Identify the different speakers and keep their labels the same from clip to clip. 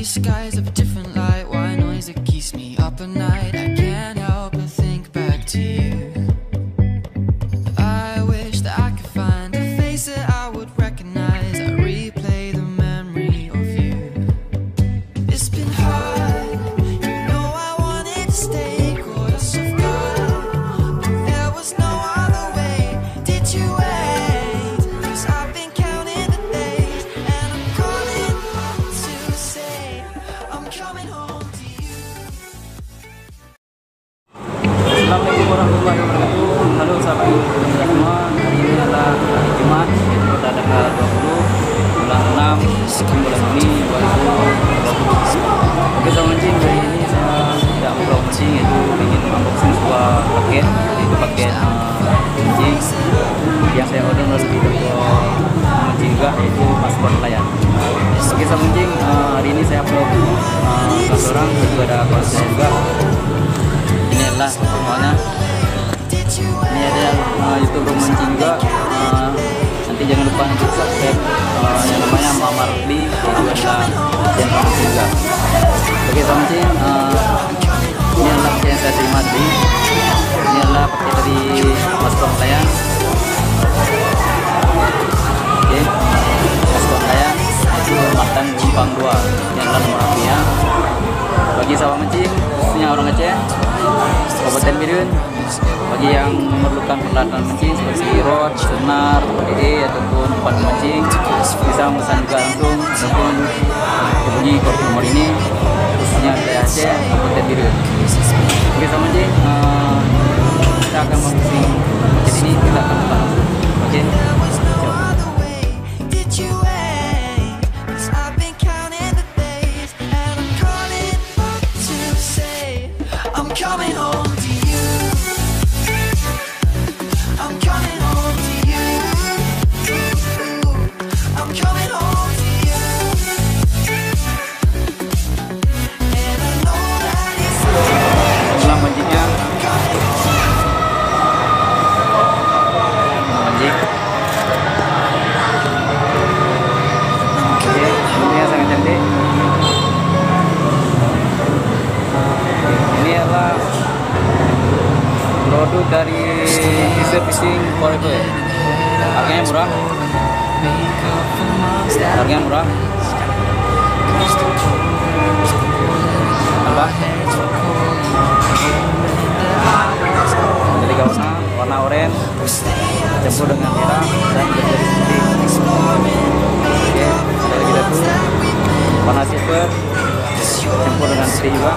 Speaker 1: skies of a different light. Why noise that keeps me up at night? I can't help but think back to you. I wish that I could find a face that I would recognize. I replay the memory of you. It's been hard, you know I wanted to stay. Caught us off guard, but there was no other way. Did you wait? 'Cause I've been counting the days, and I'm calling to say I'm coming home to you.
Speaker 2: Assalamualaikum warahmatullahi wabarakatuh. Halo sahabat semua. Hari ini adalah hari Jumat, pada tanggal 20 bulan 6 bulan Juni 2020. Oke sahabat mancing, hari ini saya tidak membawa mancing, yaitu ingin unboxing sebuah paket, yaitu paket mancing yang saya order melalui toko mancing juga, yaitu paspor nelayan. Oke sahabat mancing, hari ini saya upload kelas orang, juga ada kelas saya juga. Ini adalah semuanya. Ini ada YouTube mancing juga. Nanti jangan lupa untuk subscribe yang namanya Muhammad Rafli, itu adalah channel mancing juga. Oke mancing, ini adalah paket yang saya terima tadi. Ini adalah paket dari paspor nelayan. Oke, paspor nelayan itu Matan Simpang 2. Ini adalah nomor HP-nya. Bagi sahabat mancing, khususnya orang Aceh, Kabupaten Bidun, bagi yang memerlukan peralatan mancing seperti rod, sonar, PDE ataupun umpan mancing, bisa memesan juga langsung ataupun hubungi kode nomor ini, khususnya wilayah Aceh, Kabupaten Bidun. Oke sahabat mancing, kita akan membuat paket ini, kita akan buka langsung. Oke.
Speaker 1: Coming home to you. I'm coming home to you. I'm coming home to you. And I know that it's
Speaker 2: Setelah mancingnya, mancing. Oke, ini sangat cantik. Ini adalah produk dari Fisher Fishing Forever. Harganya murah. Harganya murah. Apa? Jadi warna oranye campur dengan merah dan berjari putih. Oke, ada lagi satu warna silver campur dengan putih juga.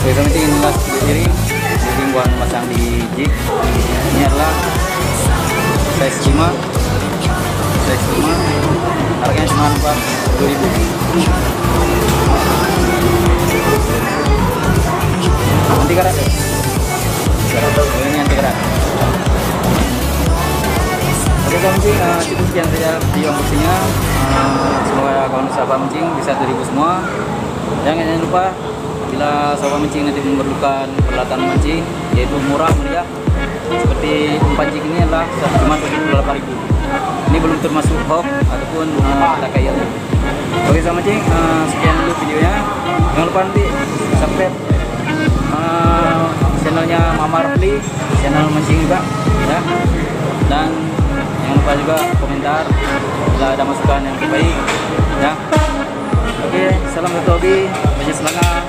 Speaker 2: Oke, kami ingin mengas diri buat memasang di jig. Ini adalah size 5. Size 5. Harganya cuma 2.000. Anti karat. Ini anti karat. Oke, mancing, cukup sekian saja video unboxingnya. Semoga kawan sahabat mancing bisa terhibur semua. Jangan lupa, bila sahabat mancing nanti memerlukan peralatan mancing, yaitu murah meriah, seperti umpan jig ini adalah cuma 28.000. Ini belum termasuk hook ataupun kayak. Oke sahabat mancing, sekian dulu videonya. Jangan lupa nanti subscribe channelnya Muhammad Rafli, channel mancing juga ya. Dan jangan lupa juga komentar bila ada masukan yang terbaik ya. Oke, salam satu hobi, banyak semangat.